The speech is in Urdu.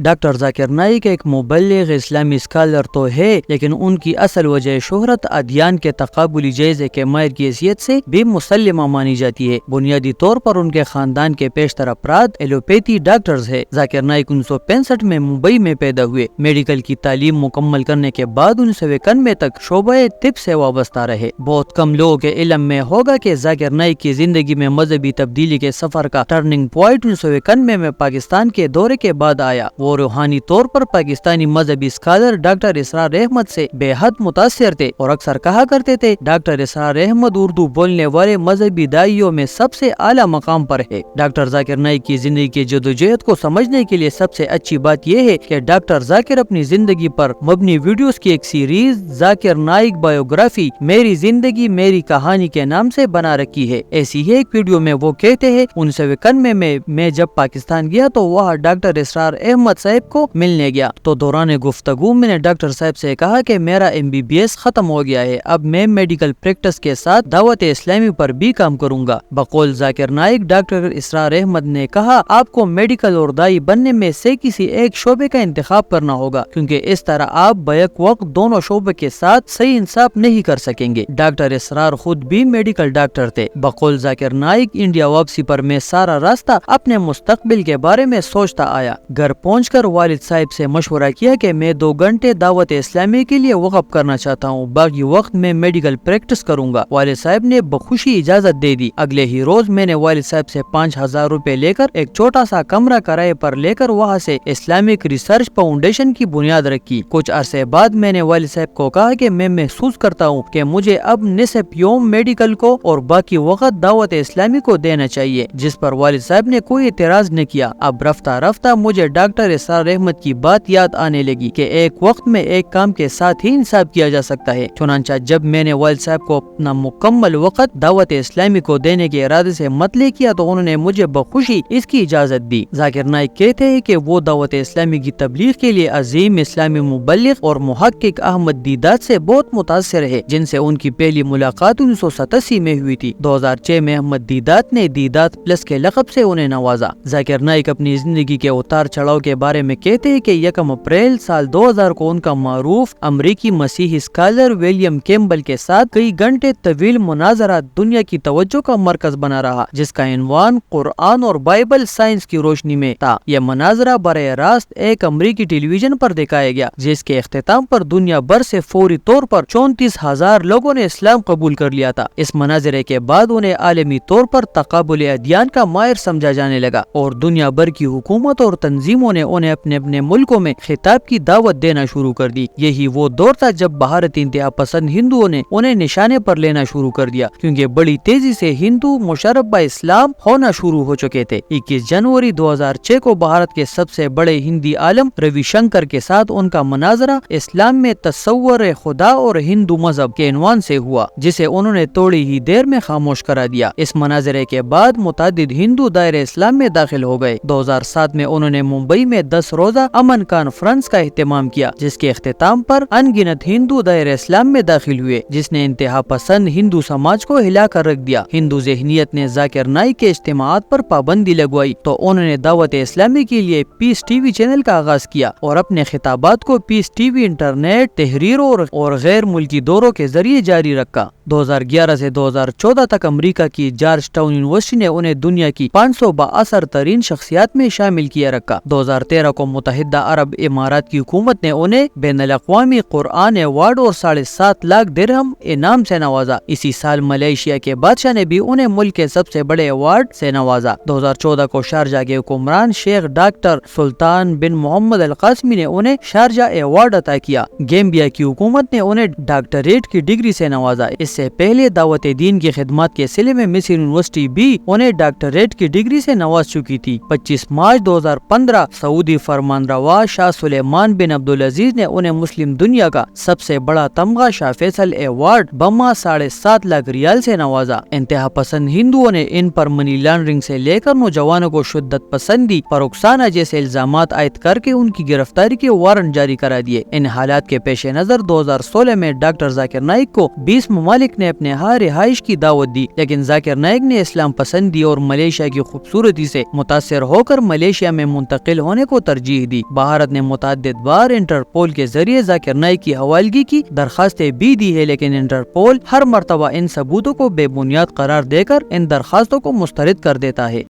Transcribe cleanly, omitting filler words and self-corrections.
ڈاکٹر ذاکر نائک ایک مبلغ اسلامی اسکالر تو ہے، لیکن ان کی اصل وجہ شہرت ادیان کے تقابلی جائزے کے ماہر کی حیثیت سے بھی مسلمہ مانی جاتی ہے۔ بنیادی طور پر ان کے خاندان کے پیشتر افراد ایلوپیتھی ڈاکٹرز ہے۔ ذاکر نائک 1965 میں ممبئی میں پیدا ہوئے۔ میڈیکل کی تعلیم مکمل کرنے کے بعد 1991 تک شعبہ طب سے وابستہ رہے۔ بہت کم لوگوں کے علم میں ہوگا کہ ذاکر نائک کی زندگی میں مذہبی تبدیلی کے سفر کا ٹرننگ پوائنٹ 1991 میں پاکستان کے دورے کے بعد آیا۔ وہ روحانی طور پر پاکستانی مذہبی اسکالر ڈاکٹر اسرار احمد سے بے حد متاثر تھے اور اکثر کہا کرتے تھے ڈاکٹر اسرار احمد اردو بولنے والے مذہبی داعیوں میں سب سے اعلیٰ مقام پر ہے۔ ڈاکٹر ذاکر نائک کی زندگی کی جدوجہد کو سمجھنے کے لیے سب سے اچھی بات یہ ہے کہ ڈاکٹر ذاکر اپنی زندگی پر مبنی ویڈیوز کی ایک سیریز ذاکر نائک بایوگرافی میری زندگی میری کہانی کے نام سے بنا رکھی ہے۔ ایسی ہی ایک ویڈیو میں وہ کہتے ہیں 1991 میں جب پاکستان گیا تو وہاں ڈاکٹر اسرار احمد صاحب کو ملنے گیا تو دوران گفتگو میں نے ڈاکٹر صاحب سے کہا کہ میرا MBBS ختم ہو گیا ہے، اب میں میڈیکل پریکٹس کے ساتھ دعوت اسلامی پر بھی کام کروں گا۔ بقول ذاکر نائک ڈاکٹر اسرار احمد نے کہا آپ کو میڈیکل اور دائی بننے میں سے کسی ایک شعبے کا انتخاب کرنا ہوگا، کیونکہ اس طرح آپ بیک وقت دونوں شعبے کے ساتھ صحیح انصاف نہیں کر سکیں گے۔ ڈاکٹر اسرار خود بھی میڈیکل ڈاکٹر تھے۔ بقول ذاکر نائک انڈیا واپسی پر میں سارا راستہ اپنے مستقبل کے بارے میں سوچتا آیا۔ گھر پہنچ کر والد صاحب سے مشورہ کیا کہ میں 2 گھنٹے دعوت اسلامی کے لیے وقف کرنا چاہتا ہوں، باقی وقت میں میڈیکل پریکٹس کروں گا۔ والد صاحب نے بخوشی اجازت دے دی۔ اگلے ہی روز میں نے والد صاحب سے 5000 روپے لے کر ایک چھوٹا سا کمرہ کرائے پر لے کر وہاں سے اسلامک ریسرچ فاؤنڈیشن کی بنیاد رکھی۔ کچھ عرصے بعد میں نے والد صاحب کو کہا کہ میں محسوس کرتا ہوں کہ مجھے اب نصف یوم میڈیکل کو اور باقی وقت دعوت اسلامی کو دینا چاہیے، جس پر والد صاحب نے کوئی اعتراض نہ کیا۔ اب رفتہ رفتہ مجھے ڈاکٹر اسرار احمد کی بات یاد آنے لگی کہ ایک وقت میں ایک کام کے ساتھ ہی انصاف کیا جا سکتا ہے۔ چنانچہ جب میں نے والد صاحب کو اپنا مکمل وقت دعوت اسلامی کو دینے کے ارادے سے مطلع کیا تو انہوں نے مجھے بخوشی اس کی اجازت دی۔ ذاکر نائک کہتے ہیں کہ وہ دعوت اسلامی کی تبلیغ کے لیے عظیم اسلامی مبلغ اور محقق احمد دیدات سے بہت متاثر ہے، جن سے ان کی پہلی ملاقات 1987 میں ہوئی تھی۔ 2006 میں احمد دیدات نے دیدات پلس کے لقب سے انہیں نوازا۔ ذاکر نائک اپنی زندگی کے اتار چڑھاؤ کے بارے میں کہتے ہیں کہ 1 اپریل سال 2000 کو ان کا معروف امریکی مسیحی اسکالر ولیم کیمبل کے ساتھ کئی گھنٹے طویل مناظرہ دنیا کی توجہ کا مرکز بنا رہا، جس کا عنوان قرآن اور بائبل سائنس کی روشنی میں تھا۔ یہ مناظرہ براہ راست ایک امریکی ٹیلی ویژن پر دکھایا گیا، جس کے اختتام پر دنیا بھر سے فوری طور پر 34,000 لوگوں نے اسلام قبول کر لیا تھا۔ اس مناظرے کے بعد انہیں عالمی طور پر تقابل ادیان کا ماہر سمجھا جانے لگا اور دنیا بھر کی حکومت اور تنظیموں نے انہیں اپنے اپنے ملکوں میں خطاب کی دعوت دینا شروع کر دی۔ یہی وہ دور تھا جب بھارتی انتہا پسند ہندوؤں نے انہیں نشانے پر لینا شروع کر دیا، کیونکہ بڑی تیزی سے ہندو مشرب اسلام ہونا شروع ہو چکے تھے۔ 21 جنوری 2006 کو بھارت کے سب سے بڑے ہندی عالم روی شنکر کے ساتھ ان کا مناظرہ اسلام میں تصور خدا اور ہندو مذہب کے عنوان سے ہوا، جسے انہوں نے تھوڑی ہی دیر میں خاموش کرا دیا۔ اس مناظرے کے بعد متعدد ہندو دائرہ اسلام میں داخل ہو گئے۔ 2007 میں انہوں نے ممبئی میں 10 روزہ امن کانفرنس کا اہتمام کیا، جس کے اختتام پر ان گنت ہندو دائرہ اسلام میں داخل ہوئے، جس نے انتہا پسند ہندو سماج کو ہلا کر رکھ دیا۔ ہندو ذہنیت نے ذاکر نائک کے اجتماعات پر پابندی لگوائی تو انہوں نے دعوت اسلامی کے لیے پیس ٹی وی چینل کا آغاز کیا اور اپنے خطابات کو پیس ٹی وی انٹرنیٹ تحریروں اور غیر ملکی دوروں کے ذریعے جاری رکھا۔ 2011 سے 2014 تک امریکہ کی جارج ٹاؤن یونیورسٹی نے انہیں دنیا کی 500 بااثر ترین شخصیات میں شامل کیا رکھا۔ 2013 کو متحدہ عرب امارات کی حکومت نے انہیں بین الاقوامی قرآن ایوارڈ اور 7.5 لاکھ درہم انعام سے نوازا۔ اسی سال ملائیشیا کے بادشاہ نے بھی انہیں ملک کے سب سے بڑے ایوارڈ سے نوازا۔ 2014 کو شارجہ کے حکمران شیخ ڈاکٹر سلطان بن محمد القاسمی نے انہیں شارجہ ایوارڈ عطا کیا۔ گیمبیا کی حکومت نے انہیں ڈاکٹریٹ کی ڈگری سے نوازا۔ اس سے پہلے دعوت دین کی خدمات کے سلسلے میں مصر یونیورسٹی بھی انہیں ڈاکٹریٹ کی ڈگری سے نواز چکی تھی۔ 25 مارچ 2015 سعودی فرمان روا شاہ سلیمان بن عبدالعزیز نے انہیں مسلم دنیا کا سب سے بڑا تمغہ شاہ فیصل ایوارڈ بما 7.5 لاکھ ریال سے نوازا۔ انتہا پسند ہندوؤں نے ان پر منی لانڈرنگ سے لے کر نوجوانوں کو شدت پسندی پر اکسانا جیسے الزامات عائد کر کے ان کی گرفتاری کے وارنٹ جاری کرا دیے۔ ان حالات کے پیش نظر 2016 میں ڈاکٹر ذاکر نائک کو 20 ممالک ممالک نے اپنے ہاں رہائش کی دعوت دی، لیکن ذاکر نائک نے اسلام پسندی اور ملیشیا کی خوبصورتی سے متاثر ہو کر ملیشیا میں منتقل ہونے کو ترجیح دی۔ بھارت نے متعدد بار انٹرپول کے ذریعے ذاکر نائک کی حوالگی کی درخواستیں بھی دی ہے، لیکن انٹرپول ہر مرتبہ ان ثبوتوں کو بے بنیاد قرار دے کر ان درخواستوں کو مسترد کر دیتا ہے۔